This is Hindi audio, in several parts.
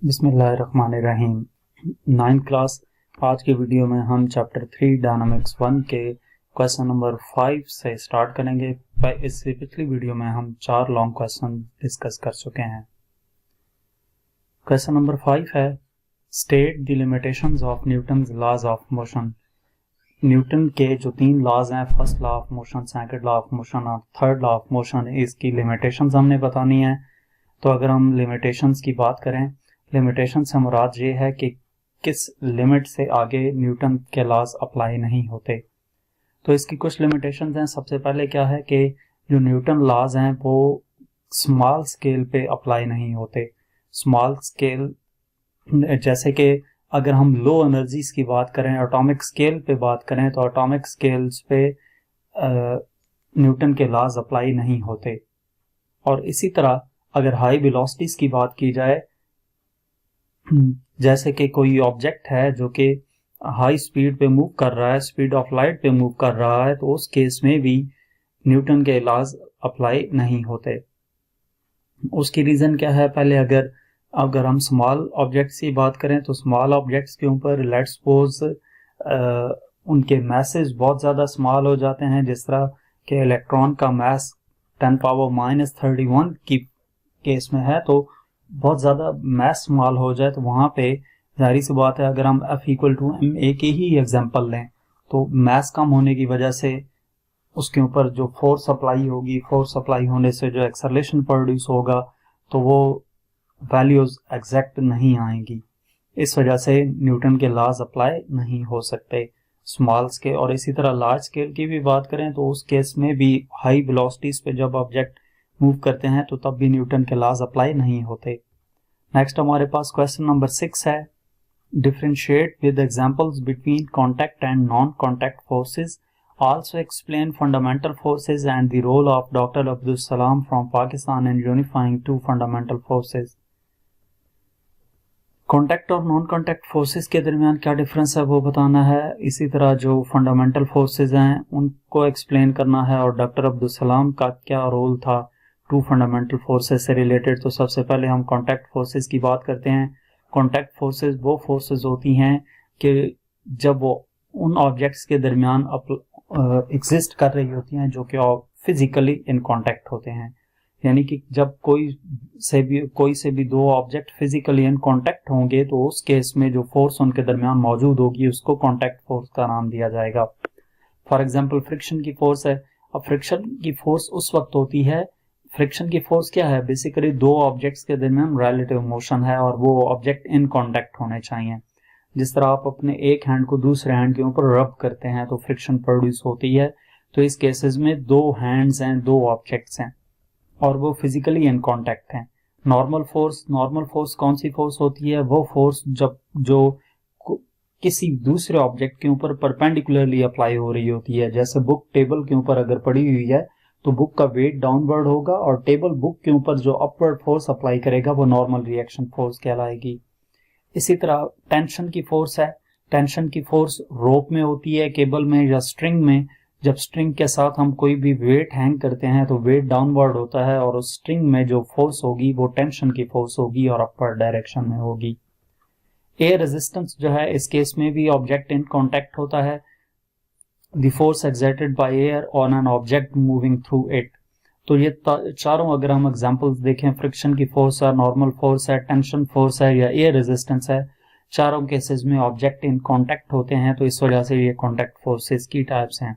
बिस्मिल्लाहिर्रहमानिर्रहीम। 9th class. आज की वीडियो में हम चैप्टर 3 डायनामिक्स 1 के क्वेश्चन नंबर 5 से स्टार्ट करेंगे। इससे पिछली वीडियो में हम 4 लॉन्ग क्वेश्चन डिस्कस कर चुके हैं। क्वेश्चन नंबर 5 है, state the limitations of Newton's laws of motion. Newton के जो 3 लॉज हैं, first law of motion, second law of motion और थर्ड लॉ ऑफ मोशन, इसकी लिमिटेशंस हमने बतानी है। तो अगर हम लिमिटेशंस की बात करें, लिमिटेशन से मुराद ये है कि किस लिमिट से आगे न्यूटन के लॉज अप्लाई नहीं होते। तो इसकी कुछ लिमिटेशंस हैं। सबसे पहले क्या है कि जो न्यूटन लॉज हैं वो स्मॉल स्केल पे अप्लाई नहीं होते। स्मॉल स्केल जैसे कि अगर हम लो एनर्जीज की बात करें, एटॉमिक स्केल पे बात करें, तो एटॉमिक स्केल्स पे न्यूटन के लॉज अप्लाई नहीं होते। और इसी तरह अगर हाई वेलोसिटीज की बात की जाए, जैसे कि कोई ऑब्जेक्ट है जो कि हाई स्पीड पे मूव कर रहा है, स्पीड ऑफ लाइट पे मूव कर रहा है, तो उस केस में भी न्यूटन के लॉज अप्लाई नहीं होते। उसकी रीजन क्या है? पहले अगर हम स्मॉल ऑब्जेक्ट्स की बात करें, तो स्मॉल ऑब्जेक्ट्स के ऊपर लेट्स सपोज उनके मैसेज बहुत ज़्यादा स्मॉल हो जाते हैं। जिस तरह के इलेक्ट्रॉन का मैस 10⁻31 की केस में है, तो बहुत ज़्यादा मैस स्मॉल हो जाए तो वहाँ पे जाहिर सी बात है, अगर हम F=ma की ही एग्जांपल लें, तो मैस कम होने की वजह से उसके ऊपर जो फोर्स अप्लाई होगी, फोर्स अप्लाई होने से जो एक्सेलरेशन प्रोड्यूस होगा, तो वो वैल्यूज एग्जैक्ट नहीं आएंगी। इस वजह से न्यूटन के लॉज अप्लाई नहीं हो सकते स्मॉल स्केल। और इसी तरह लार्ज स्केल की भी बात करें, तो उस केस में भी हाई वेलोसिटीज पे जब ऑब्जेक्ट मूव करते हैं तो तब भी न्यूटन के लॉज अप्लाई नहीं होते। नेक्स्ट हमारे पास क्वेश्चन नंबर 6 है, differentiate with examples between contact and non contact forces, also explain fundamental forces and the role of doctor Abdul Salam from Pakistan in unifying two fundamental forces. Contact और नॉन कांटेक्ट फोर्सेस के दरमियान क्या डिफरेंस है वो बताना है। इसी तरह जो फंडामेंटल फोर्सेस हैं उनको एक्सप्लेन करना है, और डॉक्टर अब्दुल सलाम का क्या रोल था टू फंडामेंटल फोर्सेस से रिलेटेड। तो सबसे पहले हम कांटेक्ट फोर्सेस की बात करते हैं। कांटेक्ट फोर्सेस वो फोर्सेस होती हैं कि जब वो उन ऑब्जेक्ट्स के दरमियान एग्जिस्ट कर रही होती हैं जो कि फिजिकली इन कांटेक्ट होते हैं। यानी कि जब कोई से भी दो ऑब्जेक्ट फिजिकली इन कांटेक्ट होंगे, तो उस केस में जो फोर्स उनके दरमियान मौजूद होगी उसको कांटेक्ट फोर्स का नाम दिया जाएगा। फॉर एग्जांपल फ्रिक्शन की फोर्स है। अब फ्रिक्शन की फोर्स उस वक्त होती है, फ्रिक्शन की फोर्स क्या है? बेसिकली दो ऑब्जेक्ट्स के दरमियान रिलेटिव मोशन है और वो ऑब्जेक्ट इन कांटेक्ट होने चाहिए। जिस तरह आप अपने एक हैंड को दूसरे हैंड के ऊपर रब करते हैं तो फ्रिक्शन प्रोड्यूस होती है। तो इस केसेस में दो हैंड्स हैं, दो ऑब्जेक्ट्स हैं और वो फिजिकली इन कांटेक्ट हैं। नॉर्मल फोर्स कौन सी फोर्स होती है? वो फोर्स जो किसी दूसरे ऑब्जेक्ट के ऊपर परपेंडिकुलरली अप्लाई हो रही होती है। जैसे बुक टेबल के ऊपर अगर पड़ी हुई है तो बुक का वेट डाउनवर्ड होगा और टेबल बुक के ऊपर जो अपवर्ड फोर्स अप्लाई करेगा वो नॉर्मल रिएक्शन फोर्स कहलाएगी। इसी तरह टेंशन की फोर्स है। टेंशन की फोर्स रोप में होती है, केबल में या स्ट्रिंग में। जब स्ट्रिंग के साथ हम कोई भी वेट हैंग करते हैं तो वेट डाउनवर्ड होता है और उस स्ट्रिंग में जो फोर्स होगी वो टेंशन की फोर्स होगी और अपवर्ड डायरेक्शन में होगी। एयर रेजिस्टेंस जो है, इस केस में भी ऑब्जेक्ट इन कांटेक्ट होता है। The force exerted by air on an object moving through it। तो ये चारों अगर हम एग्जांपल्स देखें, फ्रिक्शन की फोर्स है, नॉर्मल फोर्स है, टेंशन फोर्स है या एयर रेजिस्टेंस है, चारों केसेस में ऑब्जेक्ट इन कांटेक्ट होते हैं। तो इस वजह से ये कांटेक्ट फोर्सेस की टाइप्स हैं।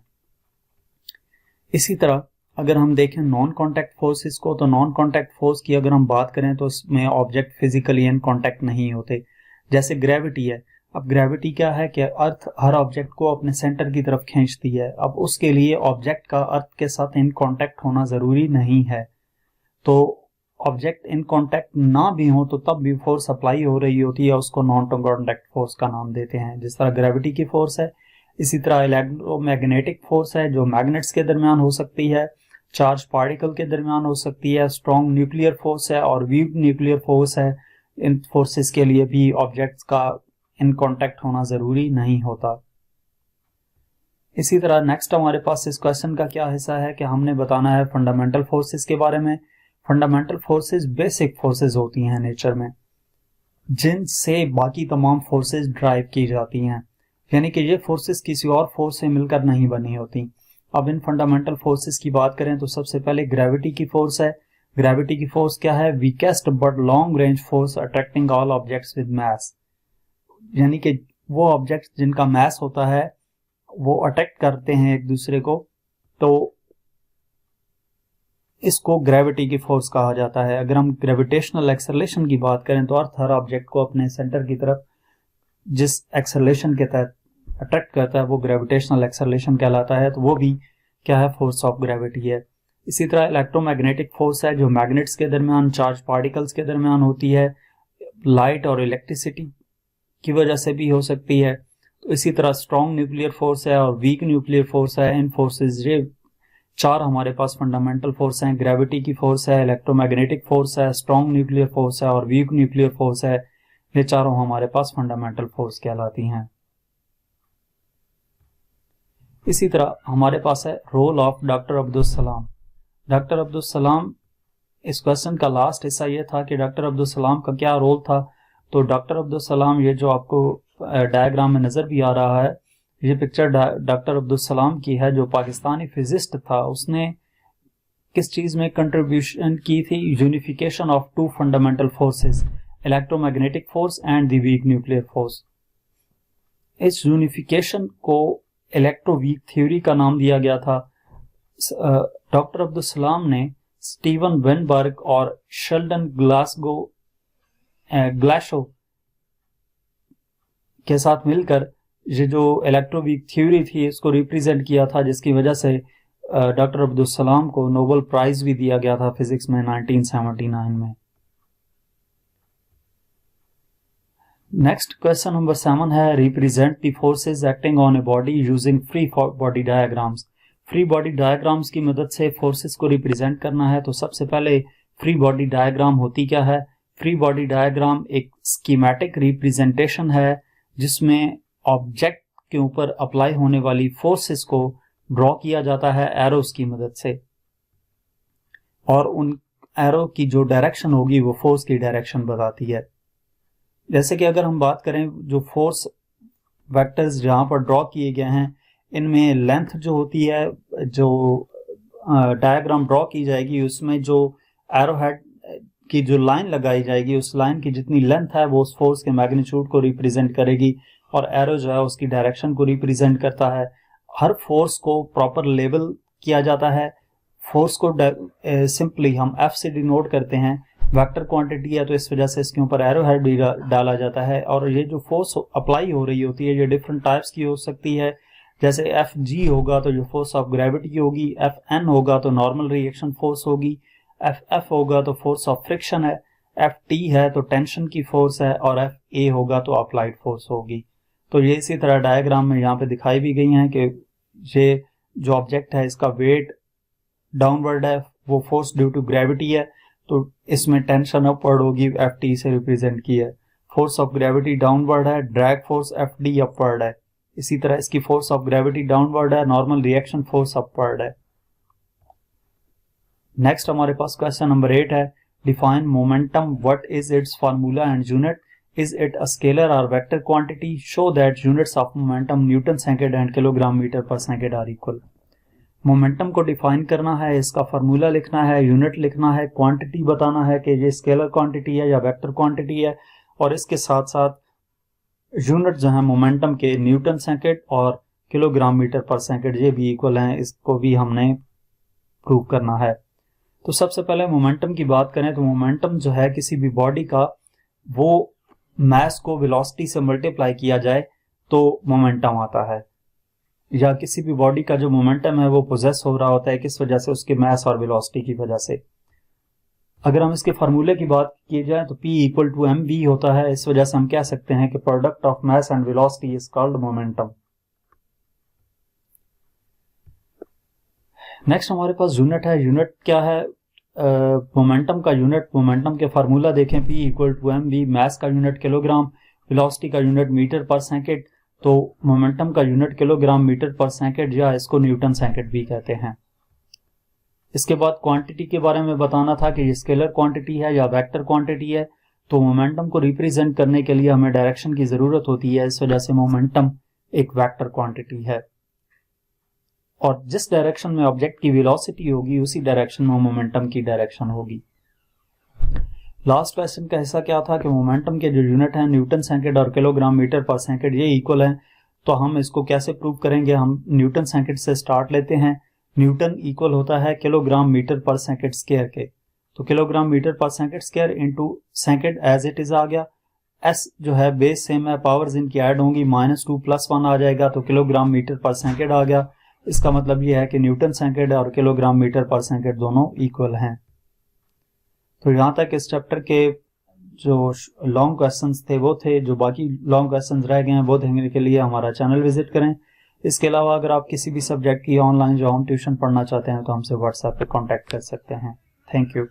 इसी तरह अगर हम देखें नॉन कांटेक्ट फोर्सेस को, तो नॉन कांटेक्ट फोर्स की अगर हम बात करें तो इसमें ऑब्जेक्ट फिजिकली इन कांटेक्ट नहीं होते। जैसे ग्रेविटी है। अब ग्रेविटी क्या है कि अर्थ हर ऑब्जेक्ट को अपने सेंटर की तरफ खींचती है। अब उसके लिए ऑब्जेक्ट का अर्थ के साथ इन कांटेक्ट होना जरूरी नहीं है। तो ऑब्जेक्ट इन कांटेक्ट ना भी हो तो तब भी फोर्स अप्लाई हो रही होती है, उसको नॉन कांटेक्ट फोर्स का नाम देते हैं। जिस तरह ग्रेविटी की फोर्स है, इसी तरह इलेक्ट्रोमैग्नेटिक फोर्स है जो मैग्नेट्स के दरमियान हो सकती है, चार्ज पार्टिकल के दरमियान हो सकती है, स्ट्रॉन्ग न्यूक्लियर फोर्स है और वीक न्यूक्लियर फोर्स है। इन फोर्सेस के लिए भी ऑब्जेक्ट्स का इन कांटेक्ट होना जरूरी नहीं होता। इसी तरह नेक्स्ट हमारे पास इस क्वेश्चन का क्या हिस्सा है कि हमने बताना है फंडामेंटल फोर्सेस के बारे में। फंडामेंटल फोर्सेस बेसिक फोर्सेस होती हैं नेचर में। जिनसे बाकी तमाम फोर्सेस ड्राइव की जाती हैं, यानी कि ये फोर्सेस किसी और फोर्स से मिलकर नहीं बनी होती। अब इन फंडामेंटल फोर्सेस की बात करें तो सबसे पहले ग्रेविटी की फोर्स है। ग्रेविटी की फोर्स क्या है? Weakest but long range force attracting all objects with mass, यानी कि वो ऑब्जेक्ट्स जिनका मास होता है वो अट्रैक्ट करते हैं एक दूसरे को, तो इसको ग्रेविटी की फोर्स कहा जाता है। अगर हम ग्रेविटेशनल एक्सेलरेशन की बात करें तो अर्थ हर ऑब्जेक्ट को अपने सेंटर की तरफ जिस एक्सेलरेशन के तहत अट्रैक्ट करता है वो ग्रेविटेशनल एक्सेलरेशन कहलाता है, तो वो भी क्या है? फोर्स ऑफ ग्रेविटी है। इसी तरह इलेक्ट्रोमैग्नेटिक फोर्स है जो मैग्नेट्स के दरमियान, चार्ज पार्टिकल्स के दरमियान होती है, लाइट और इलेक्ट्रिसिटी की वजह से भी हो सकती है। तो इसी तरह स्ट्रॉन्ग न्यूक्लियर फोर्स है और वीक न्यूक्लियर फोर्स है। इन फोर्सेस ये चार हमारे पास फंडामेंटल फोर्स हैं। ग्रेविटी की फोर्स है, इलेक्ट्रोमैग्नेटिक फोर्स है, स्ट्रॉन्ग न्यूक्लियर फोर्स है और वीक न्यूक्लियर फोर्स है। ये चारों हमारे पास फंडामेंटल फोर्स कहलाती हैं। इसी तरह हमारे पास है रोल ऑफ डॉक्टर अब्दुल सलाम। डॉक्टर अब्दुल सलाम, इस क्वेश्चन का लास्ट हिस्सा ये था कि डॉक्टर अब्दुल सलाम का क्या रोल था। तो डॉक्टर अब्दुल सलाम, ये जो आपको डायग्राम में नजर भी आ रहा है, ये पिक्चर डॉक्टर अब्दुल सलाम की है, जो पाकिस्तानी फिजिस्ट था। उसने किस चीज में कंट्रीब्यूशन की थी? Unification of two fundamental forces, electromagnetic force and the weak nuclear force. इस यूनिफिकेशन को इलेक्ट्रोवीक थ्योरी का नाम दिया गया था। डॉक्टर अब्दुल सलाम ने स्टीवन वेनबर्ग और शेल्डन ग्लासो के साथ मिलकर ये जो इलेक्ट्रोवीक थ्योरी थी इसको रिप्रेजेंट किया था, जिसकी वजह से डॉक्टर अब्दुल सलाम को नोबेल प्राइज भी दिया गया था फिजिक्स में 1979 में। नेक्स्ट क्वेश्चन नंबर 7 है, represent the forces acting on a body using free body diagrams. Free body diagrams की मदद से फोर्सेस को रिप्रेजेंट करना है। तो सबसे पहले फ्री बॉडी डायग्राम होती क्या है? फ्री बॉडी डायग्राम एक स्कीमेटिक रिप्रेजेंटेशन है जिसमें ऑब्जेक्ट के ऊपर अप्लाई होने वाली फोर्सेस को ड्रॉ किया जाता है एरोस की मदद से, और उन एरो की जो डायरेक्शन होगी वो फोर्स की डायरेक्शन बताती है। जैसे कि अगर हम बात करें, जो फोर्स वेक्टर्स जहां पर ड्रॉ किए गए हैं, इनमें लेंथ जो होती है, जो डायग्राम ड्रॉ की जाएगी उसमें जो एरो हेड की जो लाइन लगाई जाएगी, उस लाइन की जितनी लेंथ है वो उस फोर्स के मैग्नीट्यूड को रिप्रेजेंट करेगी, और एरो जो है उसकी डायरेक्शन को रिप्रेजेंट करता है। हर फोर्स को प्रॉपर लेबल किया जाता है। फोर्स को सिंपली हम एफ से डिनोट करते हैं। वेक्टर क्वांटिटी है तो इस वजह से इसके ऊपर एरो हेड भी डाला जाता है। और ये जो फोर्स अप्लाई हो रही होती है ये डिफरेंट टाइप्स की हो सकती है। जैसे एफ जी होगा तो जो फोर्स ऑफ ग्रेविटी होगी, एफ एन होगा तो नॉर्मल रिएक्शन फोर्स होगी, एफ एफ होगा तो फोर्स ऑफ फ्रिक्शन है, एफ टी है तो टेंशन की फोर्स है, और एफ ए होगा तो अप्लाइड फोर्स होगी। तो ये इसी तरह डायग्राम में यहाँ पे दिखाई भी गई हैं कि ये जो ऑब्जेक्ट है इसका वेट डाउनवर्ड है, वो फोर्स ड्यू टू ग्रेविटी है, तो इसमें टेंशन अपवर्ड होगी, एफ टी से रिप्रेजेंट की है। फोर्स ऑफ ग्रेविटी डाउनवर्ड है, drag force F D upward है। इसी तरह इसकी फोर्स ऑफ ग्रेविटी डाउनवर्ड है, नॉर्मल रिएक्शन फोर्स अपवर्ड है। नेक्स्ट हमारे पास क्वेश्चन नंबर 8 है, define momentum, what is its formula and unit, is it a scalar और vector quantity, show that units of momentum newton second and kilogram metre per second are equal. Momentum को डिफाइन करना है, इसका फार्मूला लिखना है, यूनिट लिखना है, क्वांटिटी बताना है कि ये स्केलर क्वांटिटी है या वेक्टर क्वांटिटी है, और इसके साथ साथ यूनिट जो है मोमेंटम के न्यूटन सेकंड और किलोग्राम मीटर पर सेकंड ये भी इक्वल हैं, इसको भी हमने प्रूव करना है। तो सबसे पहले मोमेंटम की बात करें तो मोमेंटम जो है किसी भी बॉडी का, वो मास को वेलोसिटी से मल्टीप्लाई किया जाए तो मोमेंटम आता है, या किसी भी बॉडी का जो मोमेंटम है वो पोजेस हो रहा होता है, किस वजह से? उसके मास और वेलोसिटी की वजह से। अगर हम इसके फार्मूले की बात की जाए तो P equal to M V होता है। इस वजह से हम कह सकते हैं कि product of mass and velocity is called momentum. Next हमारे पास यूनिट है। यूनिट क्या है मोमेंटम का? यूनिट मोमेंटम के फार्मूला देखें, P equal to M V, mass का यूनिट किलोग्राम, वेलोसिटी का यूनिट मीटर पर सेकंड, तो मोमेंटम का unit kilogram metre per second, या इसको न्यूटन सेकंड भी कहते हैं। इसके बाद क्वांटिटी के बारे में बताना था कि ये स्केलर क्वांटिटी है या वेक्टर क्वांटिटी है। तो मोमेंटम को रिप्रेजेंट करने के लिए हमें डायरेक्शन की ज़रूरत होती है, इस वजह से मोमेंटम एक वेक्टर क्वांटिटी है और जिस डायरेक्शन में ऑब्जेक्ट की वेलोसिटी होगी उसी डायरेक्शन में मोमेंटम की डायरेक्शन होगी। लास्ट क्वेश्चन का हिस्सा क्या था कि मोमेंटम के जो यूनिट हैं न्यूटन सेकंड और किलोग्राम मीटर पर सेकंड ये इक्वल हैं, तो हम इसको कैसे प्रूव करेंगे। हम न्यूटन सेकंड से स्टार्ट लेते हैं। न्यूटन इक्वल होता है kilogram metre per second square के, तो kilogram metre per second square into second as it is आ गया। एस जो है बेस सेम है, पावर्स इनकी ऐड होंगी, -2 + 1 आ जाएगा, तो किलोग्राम मीटर पर सेकंड आ गया। इसका मतलब ये है कि न्यूटन सेकंड और किलोग्राम मीटर पर सेकंड दोनों इक्वल हैं। तो यहाँ तक इस चैप्टर के जो लॉन्ग क्वेश्चंस थे वो थे, जो बाकी लॉन्ग क्वेश्चंस रह गए हैं वो देखने के लिए हमारा चैनल विजिट करें। इसके अलावा अगर आप किसी भी सब्जेक्ट की ऑनलाइन जो हम ट्यूशन पढ़ना चाहते हैं तो हमसे व्हाट्सएप पे कांटेक्ट कर सकते हैं। Thank you.